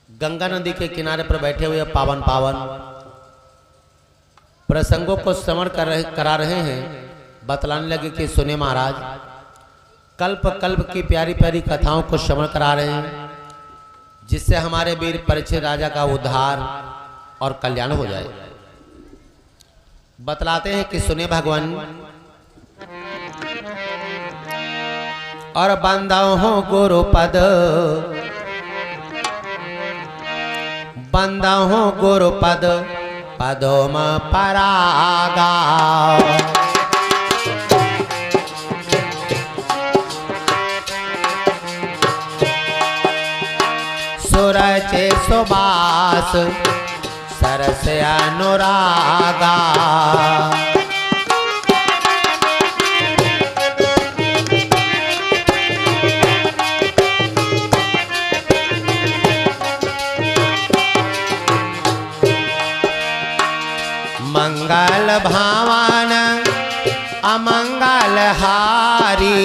गंगा नदी के किनारे पर बैठे हुए पावन पावन प्रसंगों को श्रवण करा रहे हैं। बतलाने लगे कि सुने महाराज, कल्प कल्प की प्यारी प्यारी कथाओं को श्रवण करा रहे हैं, जिससे हमारे वीर परीक्षित राजा का उद्धार और कल्याण हो जाए। बतलाते हैं कि सुने भगवान, और बंदहो गुरुपद, बंदहो गुरुपद पदोम परागा, सुरचे सुबास सरस अनुरागा, मंगल भावन अमंगल हारी,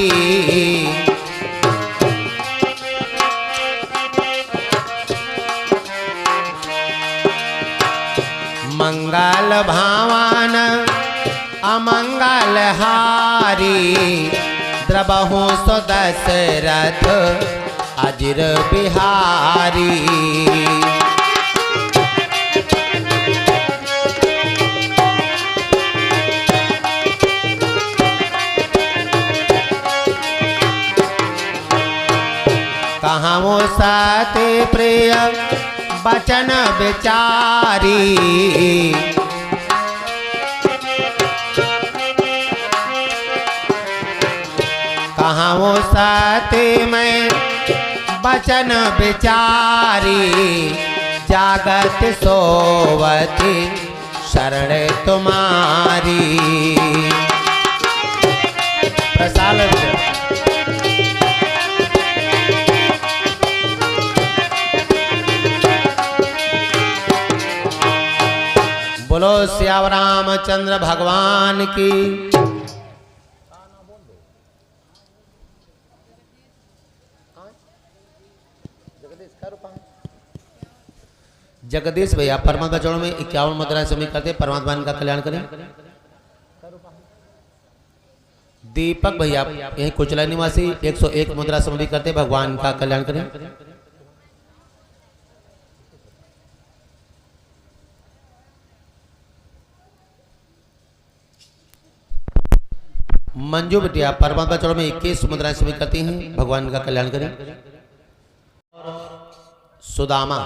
मंगल भावन अमंगल हारी, द्रबहु सो दशरथ अजिर बिहारी, कहाँ वो सती प्रिय बचन विचारी, कहाँ वो सती में बचन विचारी, जागत सोवती शरण तुम्हारी। प्रसाद बोलो श्याम रामचंद्र भगवान की। जगदीश भैया परमात्मा चरणों में 51 मुद्राएं समय करते, परमात्मा इनका कल्याण करें। दीपक भैया यही कुचला निवासी 101 मुद्रा समाधि करते, भगवान का कल्याण करें। मंजू बिटिया परमात्मा चरणों में 21 मुद्राएं समय करती हैं, भगवान का कल्याण करें। सुदामा,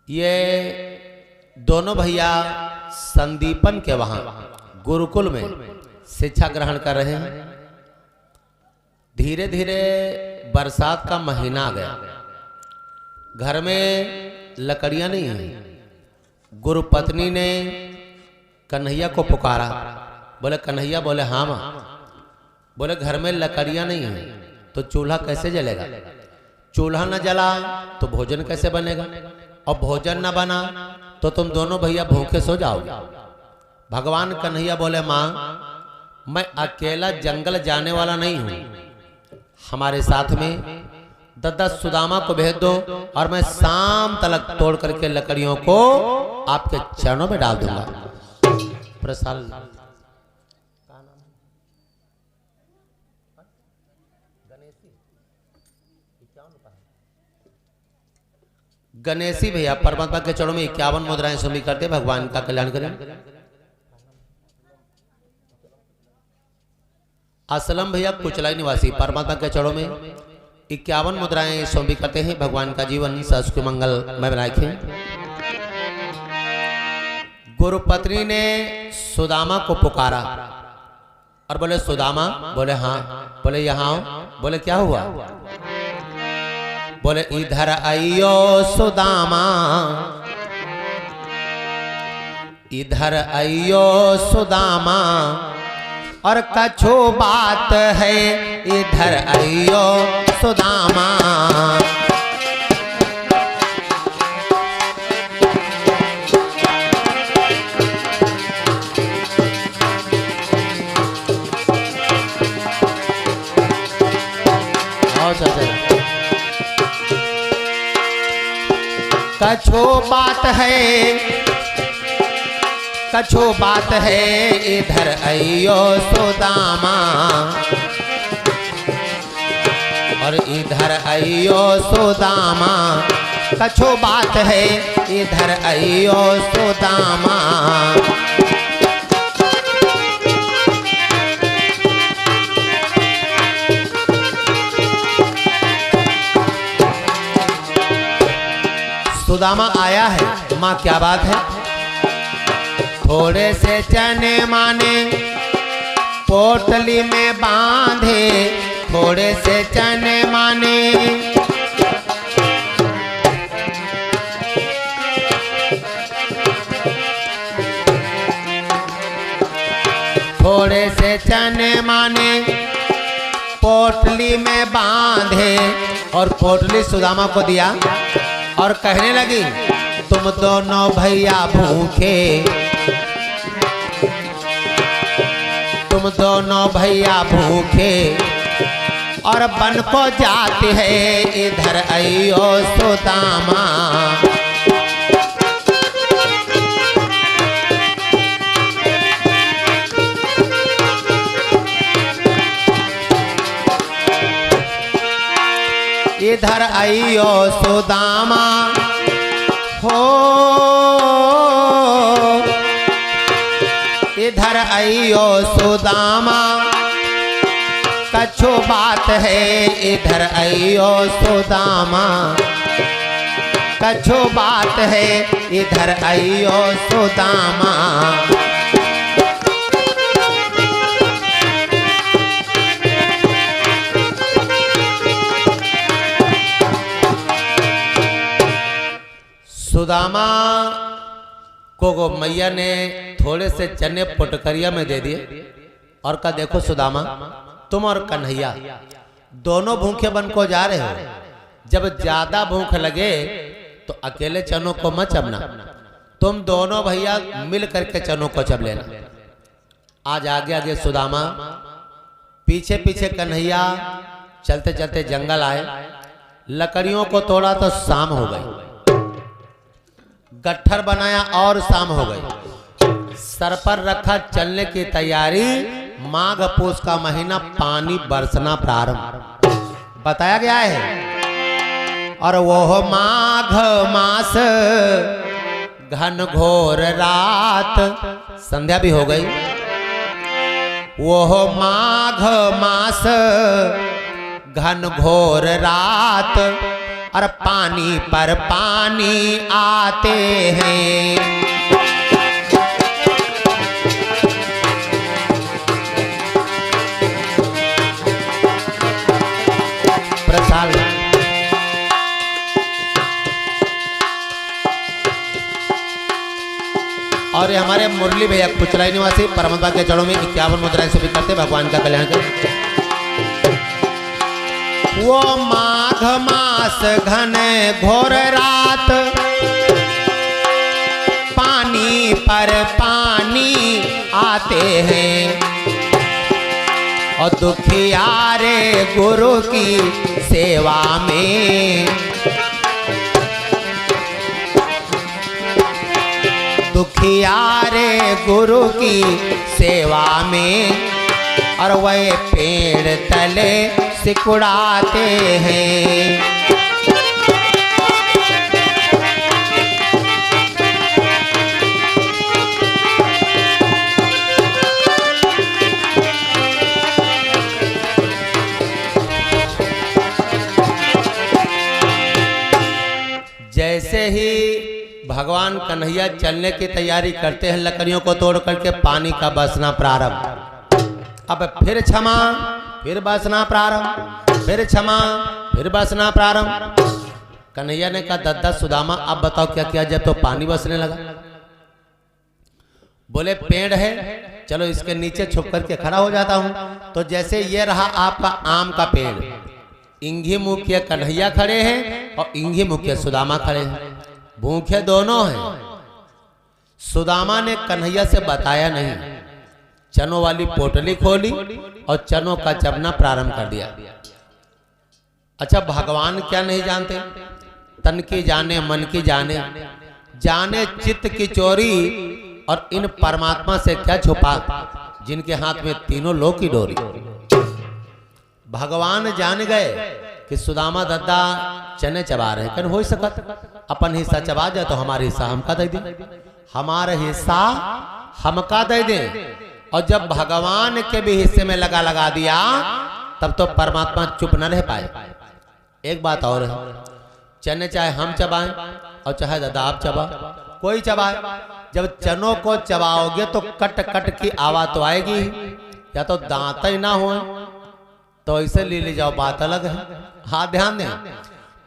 ये दोनों भैया संदीपन के वहां गुरुकुल में शिक्षा ग्रहण कर रहे हैं। धीरे धीरे बरसात का महीना आ गया, घर में लकड़ियां नहीं हैं। गुरु पत्नी ने कन्हैया को पुकारा, बोले कन्हैया, बोले हाँ माँ। बोले घर में लकड़ियां नहीं हैं तो चूल्हा कैसे जलेगा, चूल्हा न जला तो भोजन कैसे बनेगा, और भोजन न बना तो तुम दोनों भैया भूखे सो जाओगे। भगवान कन्हैया बोले माँ, मैं अकेला जंगल जाने वाला नहीं हूं, हमारे साथ में 10 सुदामा को भेज दो और मैं शाम तक तोड़ करके लकड़ियों को आपके चरणों में डाल दूंगा। प्रसाद गणेशी भैया परमात्मा के चरणों में 51 मुद्राएं सुमी करते, भगवान का कल्याण करें। असलम भैया कुचलाई निवासी परमात्मा के चरणों में 51 मुद्राएं सुमी करते हैं, भगवान का जीवन सहस्त्र मंगल में बनाए। गुरु पत्नी ने सुदामा को पुकारा और बोले सुदामा, बोले हाँ। बोले यहाँ आओ। बोले क्या हुआ? बोले इधर आइयो सुदामा, इधर आइयो सुदामा, और कछु बात है इधर आइयो सुदामा। कछो बात है, कछो बात है इधर अइयो सुदामा, और इधर अइयो सुदामा, कछो बात है इधर अइयो सुदामा। सुदामा आया है, माँ क्या बात है? थोड़े से चने माने पोटली में बांधे, थोड़े से चने माने, थोड़े से चने माने पोटली में बांधे, और पोटली सुदामा को दिया और कहने लगी तुम दोनों भैया भूखे, तुम दोनों भैया भूखे, और बन को जाते हैं इधर अइयो सुदामा। इधर अइयो सुदामा हो, इधर अइयो सुदामा, कछो बात है इधर अइयो सुदामा, कछो बात है इधर अइयो सुदामा। सुदामा को मैया ने थोड़े से चने पोटकरिया में दे दिए और कहा देखो सुदामा, तुम और कन्हैया दोनों भूखे बन को जा रहे हो, जब ज्यादा भूख लगे तो अकेले चनों को मत चबना, तुम दोनों भैया मिल करके चनों को चब लेना। आज आगे आगे सुदामा, पीछे पीछे कन्हैया, चलते चलते जंगल आए, लकड़ियों को तोड़ा तो शाम हो गई, गट्ठर बनाया और शाम हो गई, सर पर रखा चलने की तैयारी, माघ पूस का महीना, पानी बरसना प्रारंभ बताया गया है। और वो माघ मास घन घोर रात, संध्या भी हो गई, वो माघ मास घन घोर रात, और पानी पर पानी आते हैं। प्रसाद और ये हमारे मुरली भैया कुचलाई निवासी परमता के चरणों में 51 मुद्राएं सभी करते भगवान का कल्याण कर। वो माघ मास घन घोर रात, पानी पर पानी आते हैं, और दुखियारे गुरु की सेवा में, दुखियारे गुरु की सेवा में, और वह पेड़ तले सिकुड़ाते हैं। जैसे ही भगवान कन्हैया चलने की तैयारी करते हैं, लकड़ियों को तोड़ करके पानी का बरसना प्रारंभ, अब फिर क्षमा, फिर बरसना प्रारंभ, फिर क्षमा, फिर बरसना प्रारंभ। कन्हैया ने कहा दद्दा सुदामा अब बताओ क्या किया जाए, तो पानी बरसने लगा। बोले पेड़ है, चलो इसके नीचे छुप करके खड़ा हो जाता हूं। तो जैसे ये रहा आपका आम का पेड़, इंघी मुखिया कन्हैया खड़े हैं और इंघी मुखिया सुदामा खड़े हैं, भूखे दोनों हैं। सुदामा ने कन्हैया से बताया नहीं, चनों वाली पोटली खोली और चनों का चबना प्रारंभ कर दिया। अच्छा भगवान क्या नहीं जानते, तन की जाने मन की जाने, जाने चित्त की चोरी, और इन परमात्मा से क्या छुपा, जिनके हाथ में तीनों लोक की डोरी। भगवान जान गए कि सुदामा दद्दा चने चबा रहे, कन हो सकत अपन हिस्सा चबा जाए तो हमारे हिस्सा हमका दे दे, हमारा हिस्सा हमका दे दे। और जब भगवान के भी हिस्से में लगा दिया तब तो परमात्मा चुप न रह पाए। एक बात और है, चने चाहे हम चबाएं और चाहे दादा आप चबा, कोई चबाए, जब चनों को चबाओगे तो कट कट की आवाज तो आएगी, या तो दांत ही ना हो तो ऐसे ले जाओ, बात अलग है। हाँ ध्यान दें,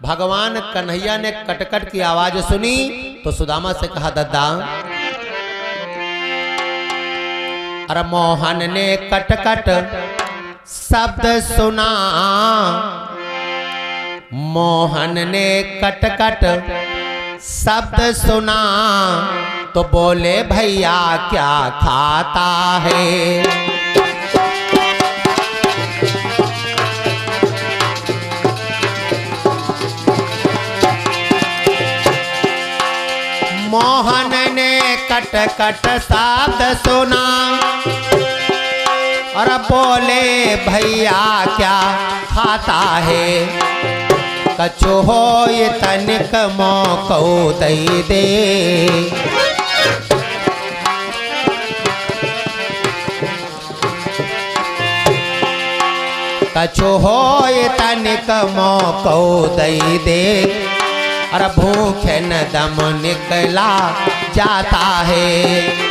भगवान कन्हैया ने कटकट की आवाज सुनी तो सुदामा से कहा दद्दा, अरे मोहन ने कटकट शब्द सुना, मोहन ने कटकट शब्द सुना, तो बोले भैया क्या खाता है। मोहन ने कट कट शब्द सुना और बोले भैया क्या खाता है। कछु हो ये तनिक मौको दई दे, कछु हो ये तनिक मौको दई दे, और भूखे न दम निकला जाता है।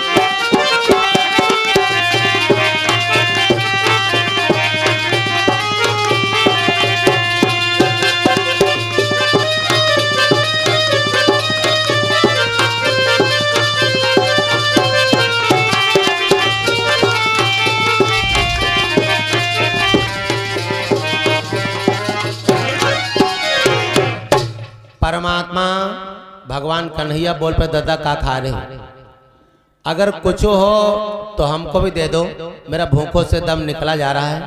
परमात्मा भगवान कन्हैया बोल पे दादा का खा रहे हो, अगर कुछ हो तो हमको भी दे दो, मेरा भूखों से दम निकला जा रहा है।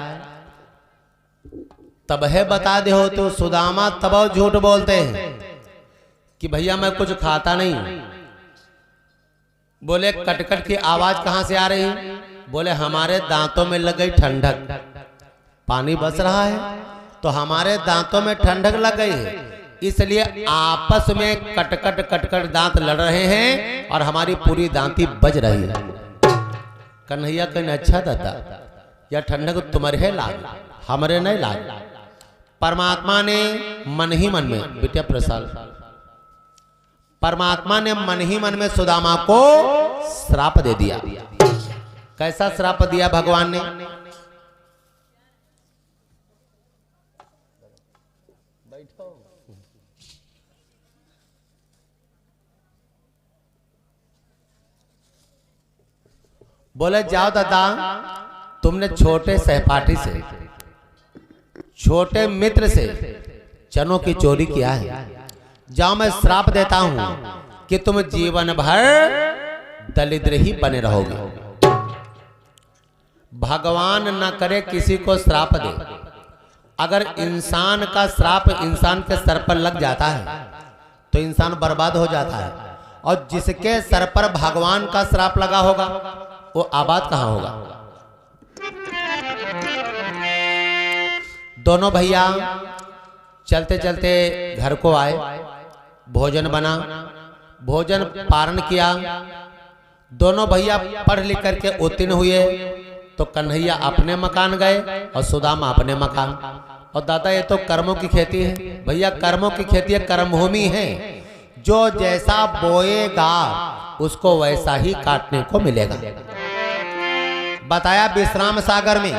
तब है बता दे हो तो सुदामा तब झूठ बोलते हैं कि भैया मैं कुछ खाता नहीं। बोले कटकट की आवाज कहां से आ रही? बोले हमारे दांतों में लग गई ठंडक, पानी बस रहा है तो हमारे दांतों में ठंडक लग गई है, इसलिए आपस में कटकट कटकट दांत लड़ रहे हैं और हमारी पूरी दांती बज रही है। कन्हैया कहने अच्छा दादा, यह ठंडक तुम्हारे लाग, हमारे नहीं लाग। परमात्मा ने मन ही मन में, बेटा प्रसाद, परमात्मा ने मन ही मन में सुदामा को श्राप दे दिया। कैसा श्राप दिया भगवान ने? बोले जाओ दादा, तुमने छोटे सहपाठी से, छोटे मित्र से चनों की चोरी किया है, जाओ मैं श्राप देता हूं कि तुम जीवन भर दरिद्र ही बने रहोगे। भगवान न करे किसी को श्राप दे, अगर इंसान का श्राप इंसान के सर पर लग जाता है तो इंसान बर्बाद हो जाता है, और जिसके सर पर भगवान का श्राप लगा होगा वो आबाद कहां होगा। दोनों भैया चलते चलते घर को आए, भोजन बना, भोजन पारण किया। दोनों भैया पढ़ लिख करके उत्तीर्ण हुए तो कन्हैया अपने मकान गए और सुदामा अपने मकान। और दादा ये तो कर्मों की खेती है भैया, कर्मों की खेती है, कर्मभूमि है, जो जैसा बोएगा उसको वैसा ही काटने को मिलेगा। बताया विश्राम सागर में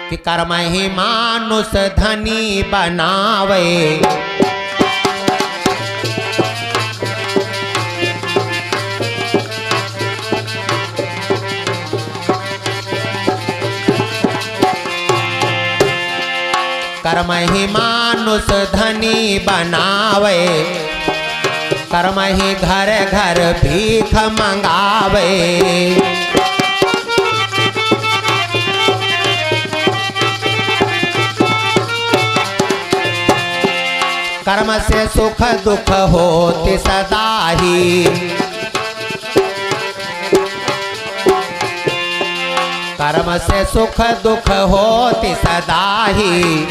कि कर्म ही मानुष धनी बनावे, कर्म ही मानुष धनी बनावे, कर्म ही घर घर भीख मंगावे। कर्म से सुख दुख होते सदा ही, कर्म से सुख दुख होते सदा ही,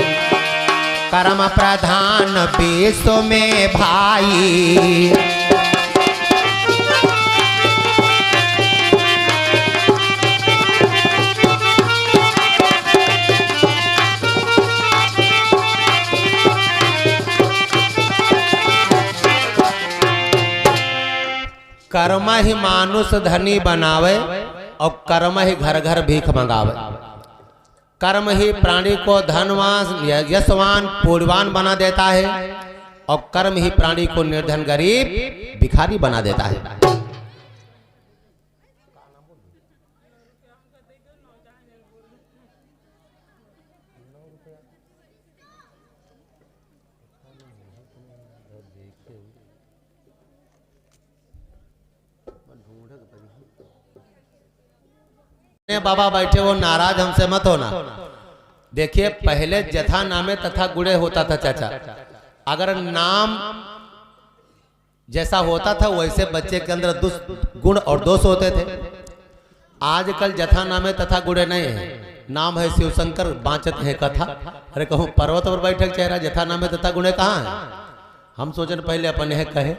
कर्म प्रधान विश्व में भाई। कर्म ही मानुष धनी बनावे और कर्म ही घर घर भीख मंगावे। कर्म ही प्राणी को धनवान यशवान पूर्वान बना देता है और कर्म ही प्राणी को निर्धन गरीब भिखारी बना देता है। बाबा बैठे वो नाराज हमसे मत होना। देखिए पहले जथा नामे तथा गुणे होता था चाचा, अगर नाम जैसा होता था वैसे बच्चे के अंदर गुण और दोष होते थे। आजकल जथा नामे तथा गुणे नहीं है, नाम है शिवशंकर बाँचत है कथा। अरे कहूँ पर्वत पर बैठक चेहरा जथा नामे तथा गुणे कहाँ है? हम सोचन पहले अपन है कहे।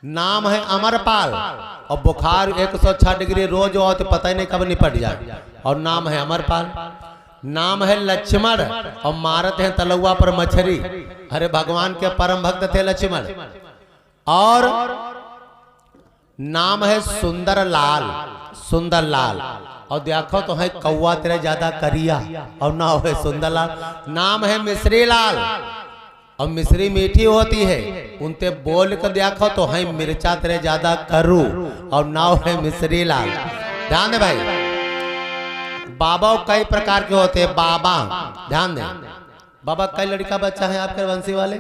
नाम है अमरपाल और बुखार 106 डिग्री रोज हो तो पता ही नहीं कब निपट जाए, और नाम है अमरपाल। नाम है लक्ष्मण और मारत है तलुआ पर मछली। अरे भगवान के परम भक्त थे लक्ष्मण। और नाम है सुंदर लाल, सुंदर लाल। और देखो तो है कौवा तेरे ज्यादा करिया और ना है सुंदर लाल। नाम है मिश्री लाल और मिश्री मीठी होती है, उनते बोल कर देखो तो है मिर्चा तेरे ज्यादा करू और नाव है मिश्री लाल। ध्यान दे भाई, बाबा कई प्रकार के होते हैं। बाबा ध्यान दे, बाबा कई लड़का बच्चा है आपके वंशी वाले?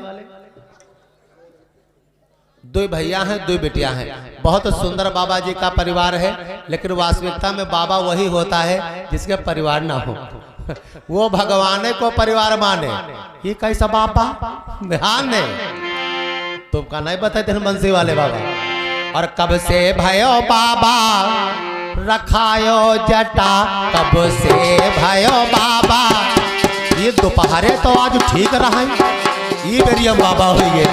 2 भैया हैं 2 बेटियां हैं। बहुत सुंदर बाबा जी का परिवार है, लेकिन वास्तविकता में बाबा वही होता है जिसके परिवार ना हो। वो भगवान को परिवार माने। ये कैसा बाबा? ध्यान दे, तुमका नहीं बताते बंसी वाले बाबा। और कब से भयो बाबा रखायो जटा, कब से भयो बाबा। ये दोपहरे तो आज ठीक रहा है, ये बेरियम बाबा हुई है।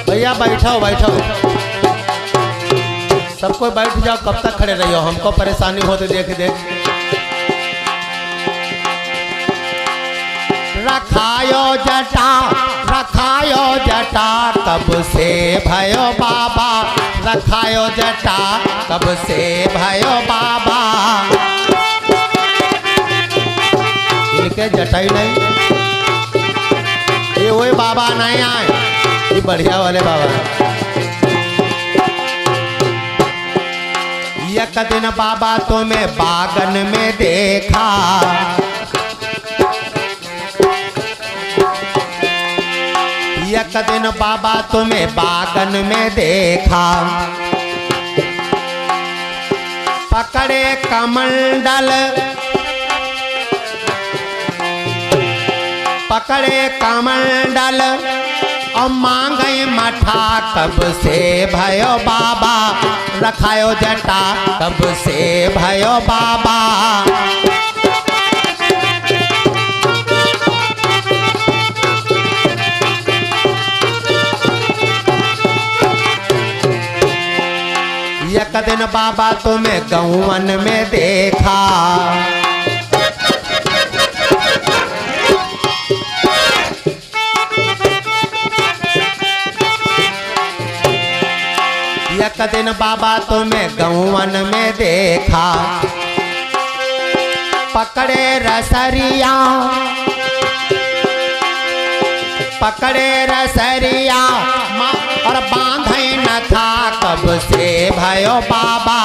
भैया बैठो बैठो, सबको बैठ जाओ। कब तक खड़े रहियो, हमको परेशानी होते देख देख। रखायो जटा, रखायो जटा, कब से भयो बाबा। रखायो जटा, कब से भयो बाबा। इनके जटा ही नहीं, ये वही बाबा नहीं आए, ये बढ़िया वाले बाबा। एक दिन बाबा तुम्हें बागन में देखा, एक दिन बाबा तुम्हें बागन में देखा। पकड़े कमंडल, पकड़े कमंडल और मांगे मठा। कब से भयो बाबा। रखायो जटा, कब से भयो बाबा। एक दिन बाबा तुम्हें गौवन में देखा। एक दिन बाबा तुम्हें गौवन में देखा। पकड़े रसरिया, पकड़े रसरिया और बांधे न था। कब से भयो बाबा।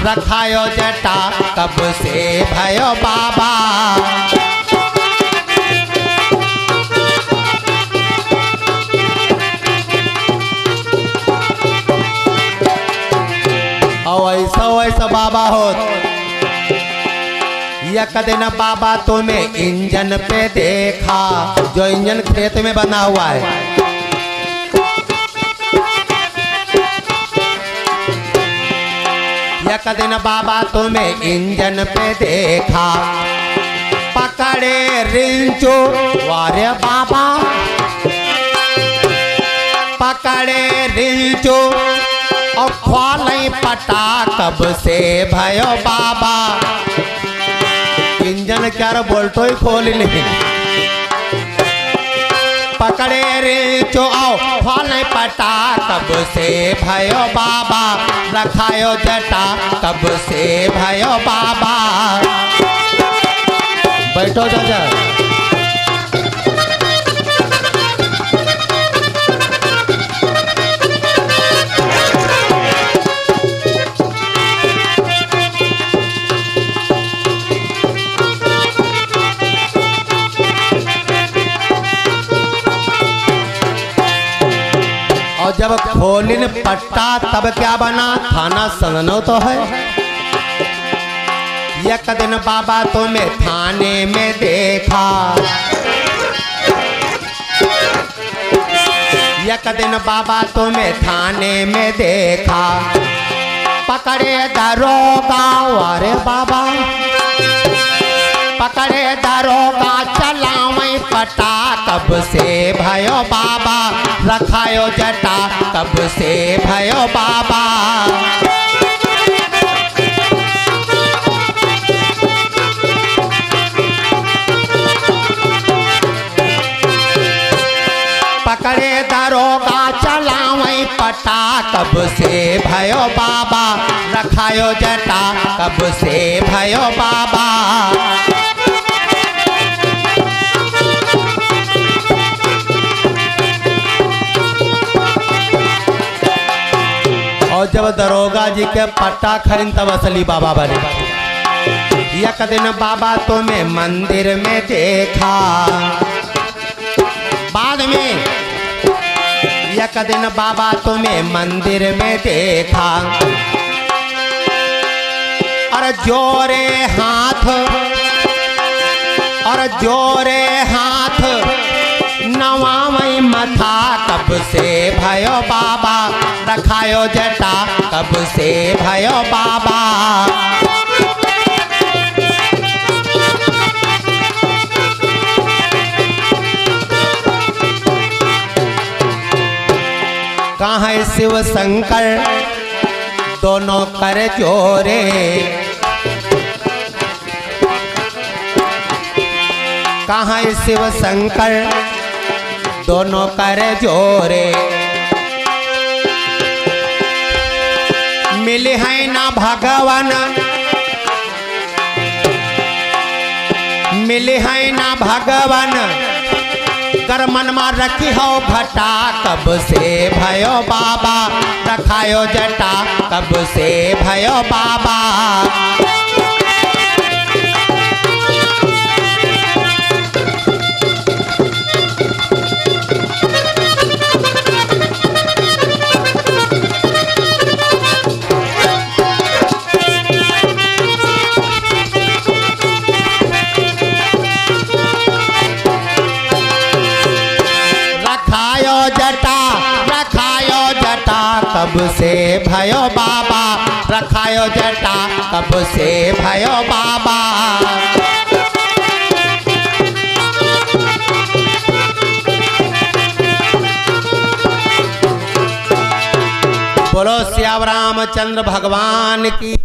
रखायो जटा, कब से भयो बाबा। और ऐसा वैसा बाबा हो। एक दिन बाबा तुम्हें इंजन पे देखा, जो इंजन खेत में बना हुआ है। एक दिन बाबा तुम्हें इंजन पे देखा, पकड़े रिंचो वारे बाबा, पकड़े रिंचो और ख्वालई पटा, कब से भयो बाबा। इंजन क्या बोल्टो ही खोल नहीं, पकड़े रिंचो आओ ख्वालई पटा, कब से भयो बाबा। रखायो जटा, कब से भयो बाबा। बैठो चाचा। और जब खोलिन पट्टा तब क्या बना, थाना सननो तो है। एक दिन बाबा तुम्हें थाने में देखा, एक दिन बाबा तुम्हें थाने में देखा, पकड़े दरोगा वारे बाबा, पकड़े दरोगा चलावई पटा, कब से भयो बाबा। रखायो जटा, कब से भयो बाबा। पकड़े दरोगा चलावई पटा, कब से भयो बाबा। रखायो जटा, कब से भयो बाबा। और जब दरोगा जी के पट्टा खरीन तब असली बाबा बने। एक दिन बाबा तुम्हें मंदिर में देखा, बाद में एक दिन बाबा तुम्हें मंदिर में देखा, और जोरे हाथ, और जोरे हाथ नवामई मथा, कब से भयो बाबा। रखायो जटा, कब से भयो बाबा। कहाँ है शिव शंकर दोनों कर जोरे, कहाँ है शिव शंकर दोनों कर जोरे। मिले हैं ना भगवान, मिले हैं ना भगवान, कर मन में रखी हो घटा, कब से भयो बाबा। रखायो जटा, कब से भयो बाबा। कब से भयो बाबा। रखायो जटा, कब से भयो बाबा। बोलो श्याम रामचंद्र भगवान की।